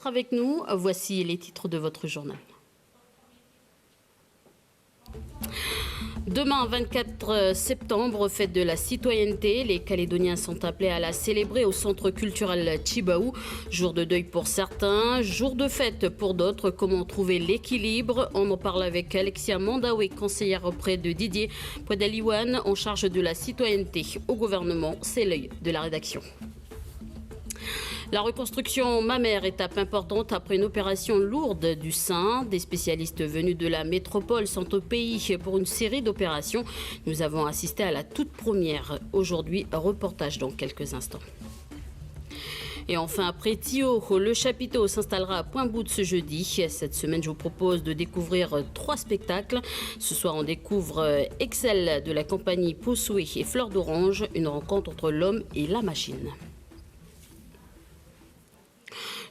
d'être avec nous. Voici les titres de votre journal. Demain, 24 septembre, fête de la citoyenneté. Les Calédoniens sont appelés à la célébrer au centre culturel Tjibaou. Jour de deuil pour certains, jour de fête pour d'autres. Comment trouver l'équilibre? On en parle avec Alexia Mandaoué, conseillère auprès de Didier Poidaliwan, en charge de la citoyenneté au gouvernement. C'est l'œil de la rédaction. La reconstruction mammaire, étape importante après une opération lourde du sein. Des spécialistes venus de la métropole sont au pays pour une série d'opérations. Nous avons assisté à la toute première aujourd'hui. Reportage dans quelques instants. Et enfin, après Tio, le chapiteau s'installera à Pointe-Boute ce jeudi. Cette semaine, je vous propose de découvrir 3 spectacles. Ce soir, on découvre Excel de la compagnie Possoué et Fleur d'Orange, une rencontre entre l'homme et la machine.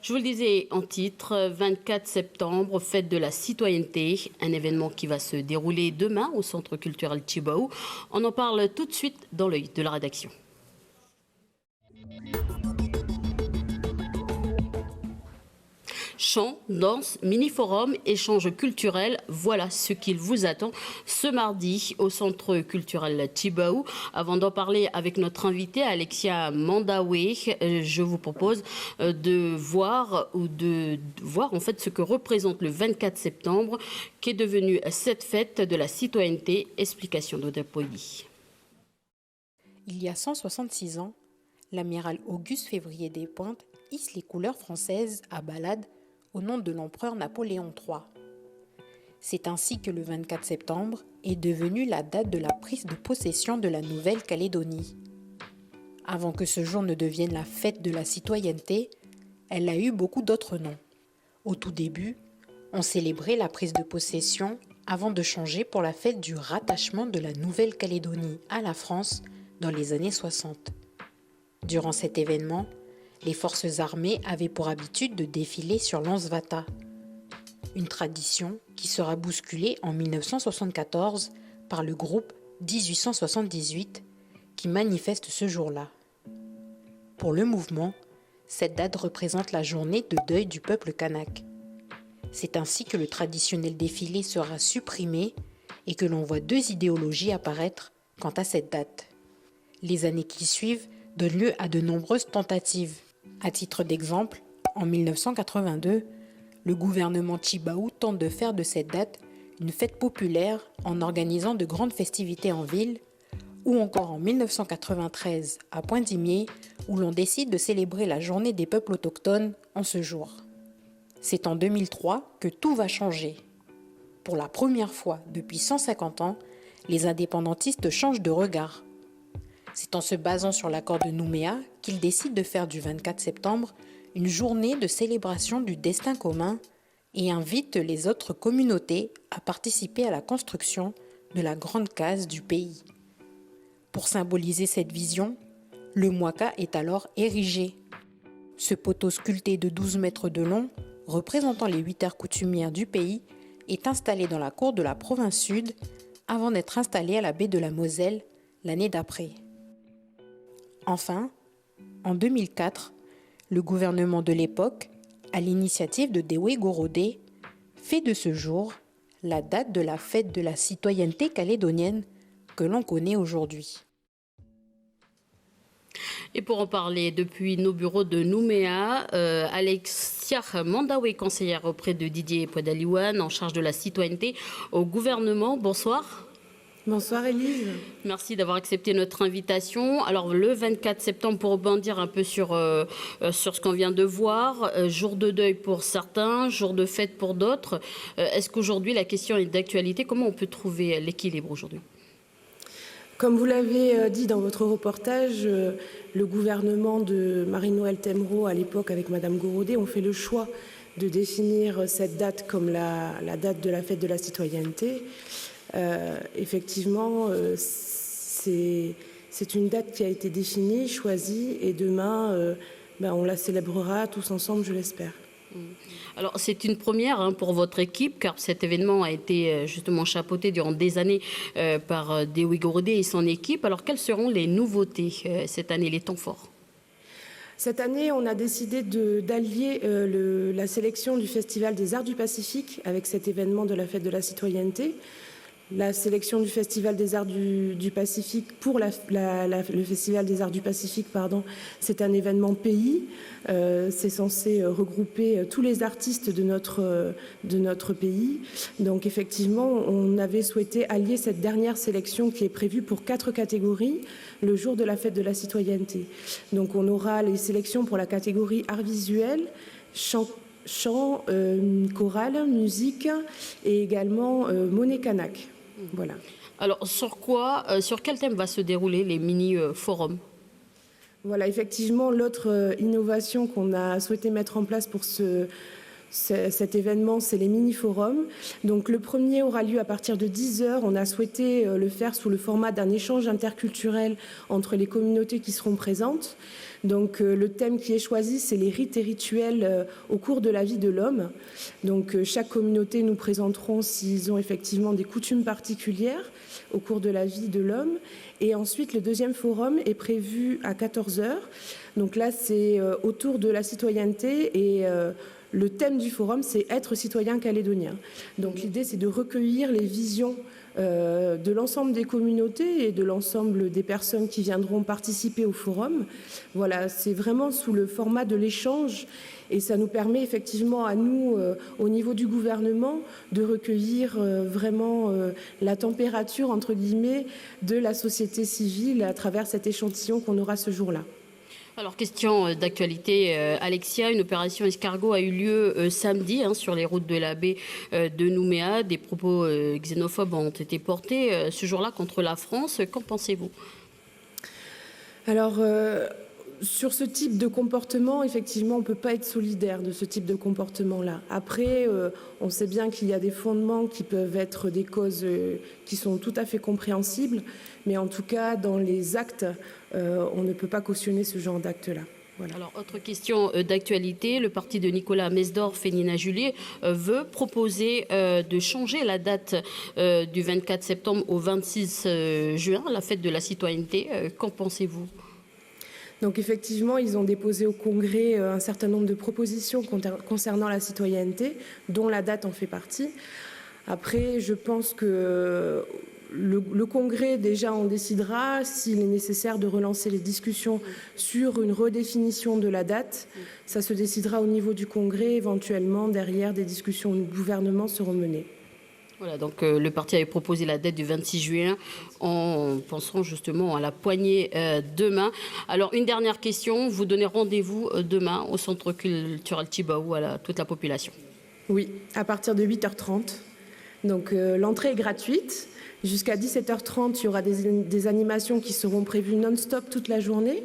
Je vous le disais en titre, 24 septembre, fête de la citoyenneté, un événement qui va se dérouler demain au Centre culturel Tjibaou. On en parle tout de suite dans l'œil de la rédaction. Chant, danse, mini-forum, échange culturel, voilà ce qu'il vous attend ce mardi au Centre culturel Tjibaou. Avant d'en parler avec notre invité Alexia Mandaoué, je vous propose de voir en fait ce que représente le 24 septembre, qui est devenu cette fête de la citoyenneté. Explication d'Odepoïdi. Il y a 166 ans, l'amiral Auguste Février Despointes hisse les couleurs françaises à Balade au nom de l'empereur Napoléon III. C'est ainsi que le 24 septembre est devenu la date de la prise de possession de la Nouvelle-Calédonie. Avant que ce jour ne devienne la fête de la citoyenneté, elle a eu beaucoup d'autres noms. Au tout début, on célébrait la prise de possession avant de changer pour la fête du rattachement de la Nouvelle-Calédonie à la France dans les années 60. Durant cet événement, les forces armées avaient pour habitude de défiler sur l'Ansvata, une tradition qui sera bousculée en 1974 par le groupe 1878 qui manifeste ce jour-là. Pour le mouvement, cette date représente la journée de deuil du peuple kanak. C'est ainsi que le traditionnel défilé sera supprimé et que l'on voit 2 idéologies apparaître quant à cette date. Les années qui suivent donnent lieu à de nombreuses tentatives. À titre d'exemple, en 1982, le gouvernement Tjibaou tente de faire de cette date une fête populaire en organisant de grandes festivités en ville, ou encore en 1993 à Pointe-Dimier, où l'on décide de célébrer la journée des peuples autochtones en ce jour. C'est en 2003 que tout va changer. Pour la première fois depuis 150 ans, les indépendantistes changent de regard. C'est en se basant sur l'accord de Nouméa qu'ils décident de faire du 24 septembre une journée de célébration du destin commun et invitent les autres communautés à participer à la construction de la grande case du pays. Pour symboliser cette vision, le Mwaka est alors érigé. Ce poteau sculpté de 12 mètres de long, représentant les 8 terres coutumières du pays, est installé dans la cour de la province sud avant d'être installé à la baie de la Moselle l'année d'après. Enfin, en 2004, le gouvernement de l'époque, à l'initiative de Dewe Gorodé, fait de ce jour la date de la fête de la citoyenneté calédonienne que l'on connaît aujourd'hui. Et pour en parler depuis nos bureaux de Nouméa, Alexia Mandaoué, conseillère auprès de Didier Poidaliwan, en charge de la citoyenneté au gouvernement. Bonsoir. Bonsoir Élise. Merci d'avoir accepté notre invitation. Alors le 24 septembre, pour rebondir un peu sur ce qu'on vient de voir, jour de deuil pour certains, jour de fête pour d'autres. Est-ce qu'aujourd'hui la question est d'actualité? Comment on peut trouver l'équilibre aujourd'hui? Comme vous l'avez dit dans votre reportage, le gouvernement de Marie-Noëlle Temreau, à l'époque avec Madame Gorodé, ont fait le choix de définir cette date comme la date de la fête de la citoyenneté. Effectivement, c'est une date qui a été définie, choisie, et demain, on la célébrera tous ensemble, je l'espère. Alors c'est une première pour votre équipe, car cet événement a été justement chapeauté durant des années par Dewe Gorodé et son équipe. Alors quelles seront les nouveautés cette année, les temps forts? Cette année, on a décidé d'allier la sélection du Festival des Arts du Pacifique avec cet événement de la Fête de la Citoyenneté. La sélection du Festival des Arts du Pacifique pour le Festival des Arts du Pacifique, c'est un événement pays. C'est censé regrouper tous les artistes de notre pays. Donc effectivement, on avait souhaité allier cette dernière sélection qui est prévue pour 4 catégories le jour de la Fête de la Citoyenneté. Donc on aura les sélections pour la catégorie art visuel, chant, chorale, musique et également monnaie kanak. Voilà. Alors, sur quel thème va se dérouler les mini-forums ? Voilà, effectivement, l'autre innovation qu'on a souhaité mettre en place pour cet événement, c'est les mini-forums. Donc, le premier aura lieu à partir de 10h. On a souhaité le faire sous le format d'un échange interculturel entre les communautés qui seront présentes. Donc, le thème qui est choisi, c'est les rites et rituels au cours de la vie de l'homme. Donc, chaque communauté nous présenteront s'ils ont effectivement des coutumes particulières au cours de la vie de l'homme. Et ensuite, le deuxième forum est prévu à 14h. Donc là, c'est autour de la citoyenneté et le thème du forum, c'est « Être citoyen calédonien ». Donc l'idée, c'est de recueillir les visions de l'ensemble des communautés et de l'ensemble des personnes qui viendront participer au forum. Voilà, c'est vraiment sous le format de l'échange et ça nous permet effectivement à nous, au niveau du gouvernement, de recueillir vraiment la température, entre guillemets, de la société civile à travers cet échantillon qu'on aura ce jour-là. Alors, question d'actualité, Alexia, une opération escargot a eu lieu samedi sur les routes de la baie de Nouméa. Des propos xénophobes ont été portés ce jour-là contre la France. Qu'en pensez-vous ? Alors, sur ce type de comportement, effectivement, on ne peut pas être solidaire de ce type de comportement-là. Après, on sait bien qu'il y a des fondements qui peuvent être des causes qui sont tout à fait compréhensibles, mais en tout cas, dans les actes, on ne peut pas cautionner ce genre d'actes-là. Voilà. Alors, autre question d'actualité, le parti de Nicolas Mesdorf et Nina Julier veut proposer de changer la date du 24 septembre au 26 juin, la fête de la citoyenneté. Qu'en pensez-vous ? Donc effectivement, ils ont déposé au Congrès un certain nombre de propositions concernant la citoyenneté, dont la date en fait partie. Après, je pense que le Congrès, déjà, en décidera s'il est nécessaire de relancer les discussions sur une redéfinition de la date. Ça se décidera au niveau du Congrès. Éventuellement, derrière, des discussions au gouvernement seront menées. Voilà, donc le parti avait proposé la date du 26 juin en pensant justement à la poignée demain. Alors, une dernière question. Vous donnez rendez-vous demain au Centre culturel Tjibaou à toute la population ? Oui, à partir de 8h30. Donc, l'entrée est gratuite. Jusqu'à 17h30, il y aura des animations qui seront prévues non-stop toute la journée.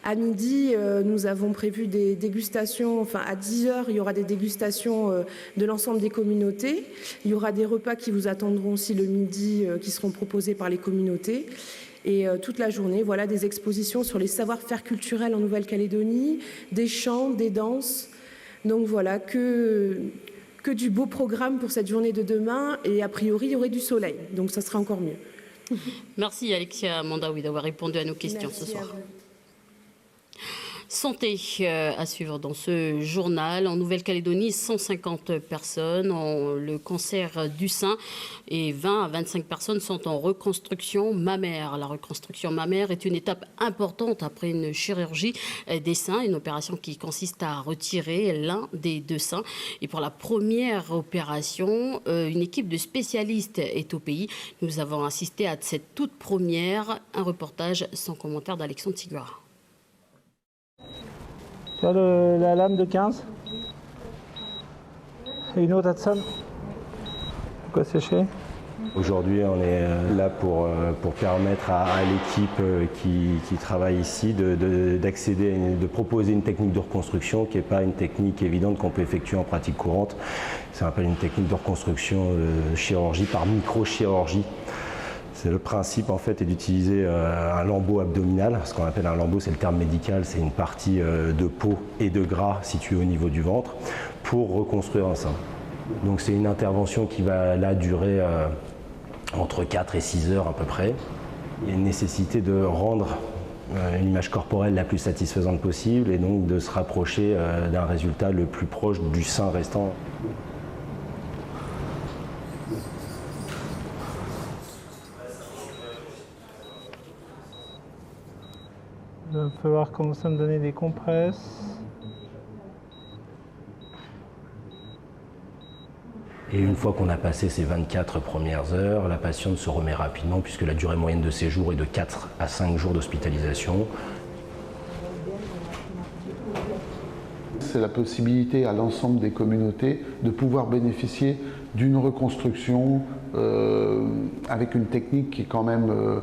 À midi, nous avons prévu des dégustations, enfin à 10h, il y aura des dégustations de l'ensemble des communautés. Il y aura des repas qui vous attendront aussi le midi, qui seront proposés par les communautés. Et toute la journée, voilà, des expositions sur les savoir-faire culturels en Nouvelle-Calédonie, des chants, des danses. Donc voilà, que du beau programme pour cette journée de demain. Et a priori, il y aurait du soleil, donc ça sera encore mieux. Merci Alexia Mandaoui d'avoir répondu à nos questions ce soir. Santé à suivre dans ce journal. En Nouvelle-Calédonie, 150 personnes ont le cancer du sein et 20 à 25 personnes sont en reconstruction mammaire. La reconstruction mammaire est une étape importante après une chirurgie des seins, une opération qui consiste à retirer l'un des deux seins. Et pour la première opération, une équipe de spécialistes est au pays. Nous avons assisté à cette toute première. Un reportage sans commentaire d'Alexandre Tigura. Tu as la lame de 15 et une autre Hudson. Quoi sécher? Aujourd'hui, on est là pour permettre à l'équipe qui travaille ici d'accéder, de proposer une technique de reconstruction qui n'est pas une technique évidente qu'on peut effectuer en pratique courante. Ça s'appelle une technique de reconstruction de chirurgie par microchirurgie. C'est le principe en fait est d'utiliser un lambeau abdominal. Ce qu'on appelle un lambeau, c'est le terme médical, c'est une partie de peau et de gras située au niveau du ventre pour reconstruire un sein. Donc c'est une intervention qui va là durer entre 4 et 6 heures à peu près. Il y a une nécessité de rendre une image corporelle la plus satisfaisante possible et donc de se rapprocher d'un résultat le plus proche du sein restant. Il va falloir commencer à me donner des compresses. Et une fois qu'on a passé ces 24 premières heures, la patiente se remet rapidement puisque la durée moyenne de séjour est de 4 à 5 jours d'hospitalisation. C'est la possibilité à l'ensemble des communautés de pouvoir bénéficier d'une reconstruction avec une technique qui est quand même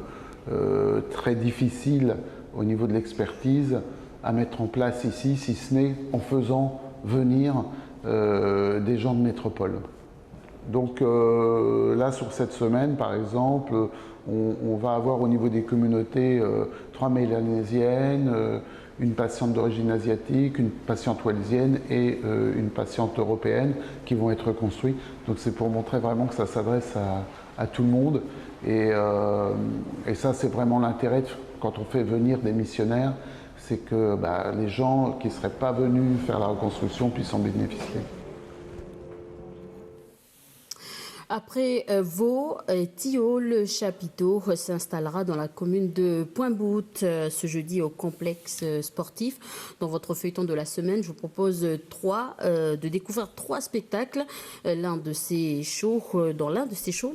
très difficile au niveau de l'expertise à mettre en place ici, si ce n'est en faisant venir des gens de métropole. Donc là, sur cette semaine, par exemple, on va avoir au niveau des communautés 3 mélanésiennes, une patiente d'origine asiatique, une patiente wallisienne et une patiente européenne qui vont être reconstruites. Donc c'est pour montrer vraiment que ça s'adresse à tout le monde. Et ça, c'est vraiment l'intérêt quand on fait venir des missionnaires, c'est que les gens qui ne seraient pas venus faire la reconstruction puissent en bénéficier. Après Vaud, Thillot, le chapiteau s'installera dans la commune de Pointe-Bout ce jeudi au complexe sportif. Dans votre feuilleton de la semaine, je vous propose de découvrir 3 spectacles. Dans l'un de ces shows,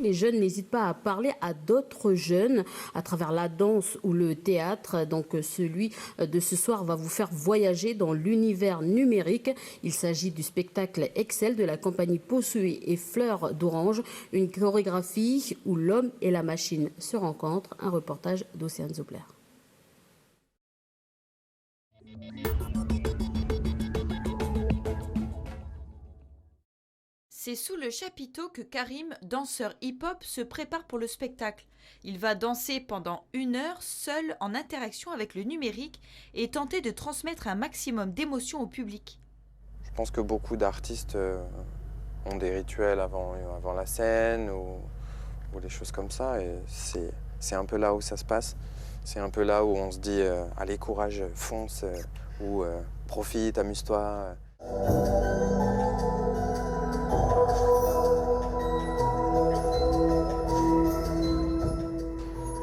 les jeunes n'hésitent pas à parler à d'autres jeunes à travers la danse ou le théâtre. Donc celui de ce soir va vous faire voyager dans l'univers numérique. Il s'agit du spectacle Excel de la compagnie Possuet et Fleurs d'Orange. Une chorégraphie où l'homme et la machine se rencontrent. Un reportage d'Océane Zobler. C'est sous le chapiteau que Karim, danseur hip-hop, se prépare pour le spectacle. Il va danser pendant 1 heure, seul, en interaction avec le numérique, et tenter de transmettre un maximum d'émotions au public. Je pense que beaucoup d'artistes ont des rituels avant la scène ou des choses comme ça. Et c'est un peu là où ça se passe. C'est un peu là où on se dit allez, courage, fonce, ou profite, amuse-toi.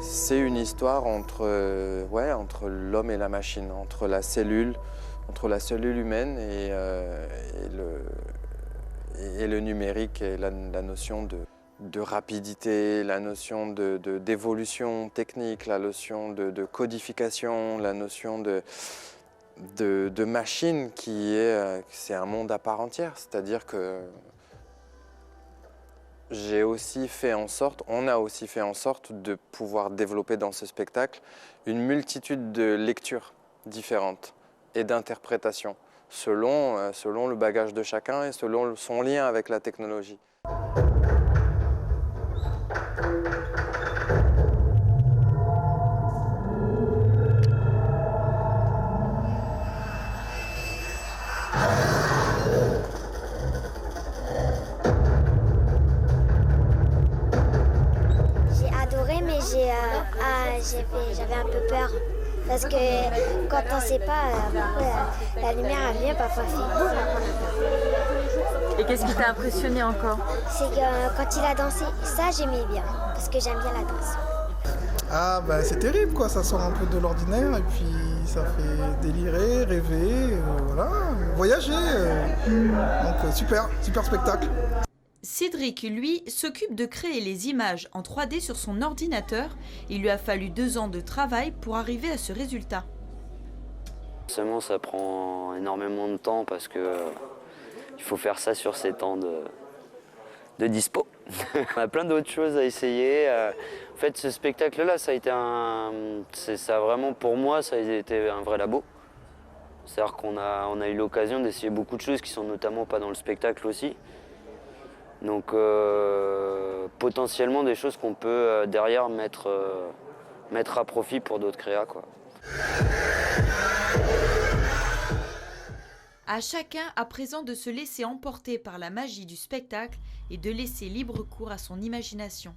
C'est une histoire entre l'homme et la machine, entre la cellule humaine et le numérique, et la notion de rapidité, la notion d'évolution technique, la notion de codification, la notion de machine c'est un monde à part entière. C'est-à-dire que on a aussi fait en sorte de pouvoir développer dans ce spectacle une multitude de lectures différentes et d'interprétations selon le bagage de chacun et selon son lien avec la technologie. J'ai adoré, mais j'avais un peu peur. Parce que quand on ne sait pas, la lumière elle vient, parfois elle fait boum, on a peur. Et qu'est-ce qui t'a impressionné encore? C'est que quand il a dansé, ça j'aimais bien, parce que j'aime bien la danse. Ah bah c'est terrible quoi, ça sort un peu de l'ordinaire et puis ça fait délirer, rêver, voilà, voyager. Donc super spectacle. Cédric, lui, s'occupe de créer les images en 3D sur son ordinateur. Il lui a fallu 2 ans de travail pour arriver à ce résultat. Forcément, ça prend énormément de temps parce que il faut faire ça sur ses temps de dispo. On a plein d'autres choses à essayer. En fait, ce spectacle-là, ça a été vraiment pour moi, ça a été un vrai labo. C'est-à-dire qu'on a eu l'occasion d'essayer beaucoup de choses qui sont notamment pas dans le spectacle aussi. Donc potentiellement des choses qu'on peut derrière mettre à profit pour d'autres créas, quoi. À chacun à présent de se laisser emporter par la magie du spectacle et de laisser libre cours à son imagination.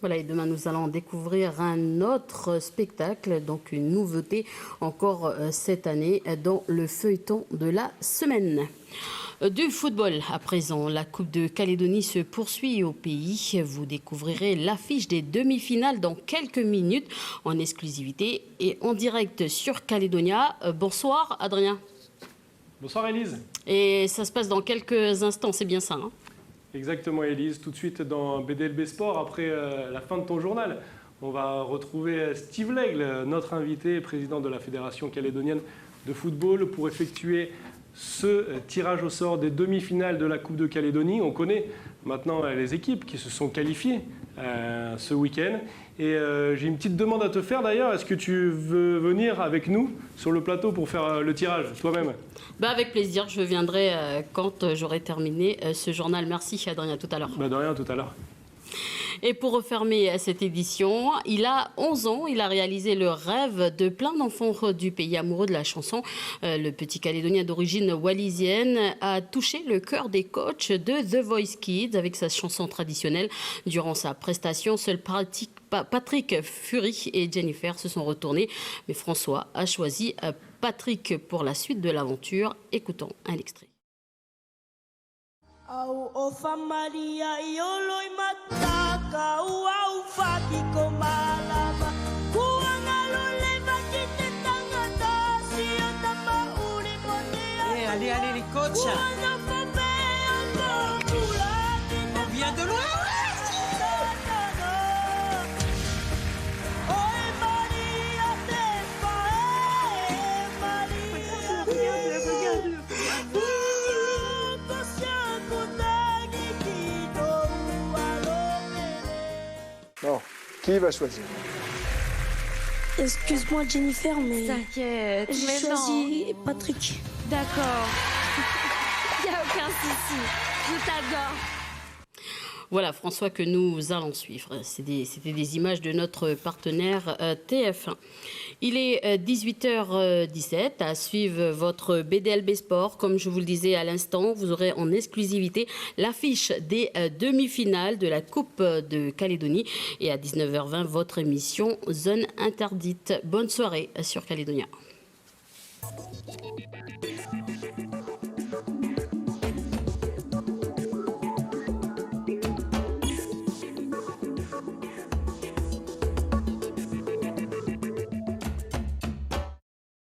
Voilà, et demain, nous allons découvrir un autre spectacle, donc une nouveauté encore cette année dans le feuilleton de la semaine. Du football à présent, la Coupe de Calédonie se poursuit au pays. Vous découvrirez l'affiche des demi-finales dans quelques minutes en exclusivité et en direct sur Calédonia. Bonsoir Adrien. Bonsoir Élise. Et ça se passe dans quelques instants, c'est bien ça hein? Exactement Élise, tout de suite dans BDLB Sport, après la fin de ton journal. On va retrouver Steve Lègle, notre invité, président de la Fédération calédonienne de football, pour effectuer ce tirage au sort des demi-finales de la Coupe de Calédonie. On connaît maintenant les équipes qui se sont qualifiées ce week-end. Et j'ai une petite demande à te faire d'ailleurs. Est-ce que tu veux venir avec nous sur le plateau pour faire le tirage toi-même? Avec plaisir, je viendrai quand j'aurai terminé ce journal. Merci Adrien, à tout à l'heure. De rien, à tout à l'heure. Et pour refermer cette édition, il a 11 ans, il a réalisé le rêve de plein d'enfants du pays amoureux de la chanson. Le petit Calédonien d'origine wallisienne a touché le cœur des coachs de The Voice Kids avec sa chanson traditionnelle. Durant sa prestation, seul Patrick Fury et Jennifer se sont retournés. Mais François a choisi Patrick pour la suite de l'aventure. Écoutons un extrait. Au ofa Maria iolo mataka au faki komalama kuanga loleva kite tangata si atama uri monea. Allez les coachs. On vient de loin. Bon, qui va choisir? Excuse-moi Jennifer, mais t'inquiète, j'ai choisi Patrick. D'accord. Il n'y a aucun souci. Je t'adore. Voilà François que nous allons suivre. C'était des images de notre partenaire TF1. Il est 18h17 à suivre votre BDLB Sport. Comme je vous le disais à l'instant, vous aurez en exclusivité l'affiche des demi-finales de la Coupe de Calédonie. Et à 19h20, votre émission Zone Interdite. Bonne soirée sur Calédonia.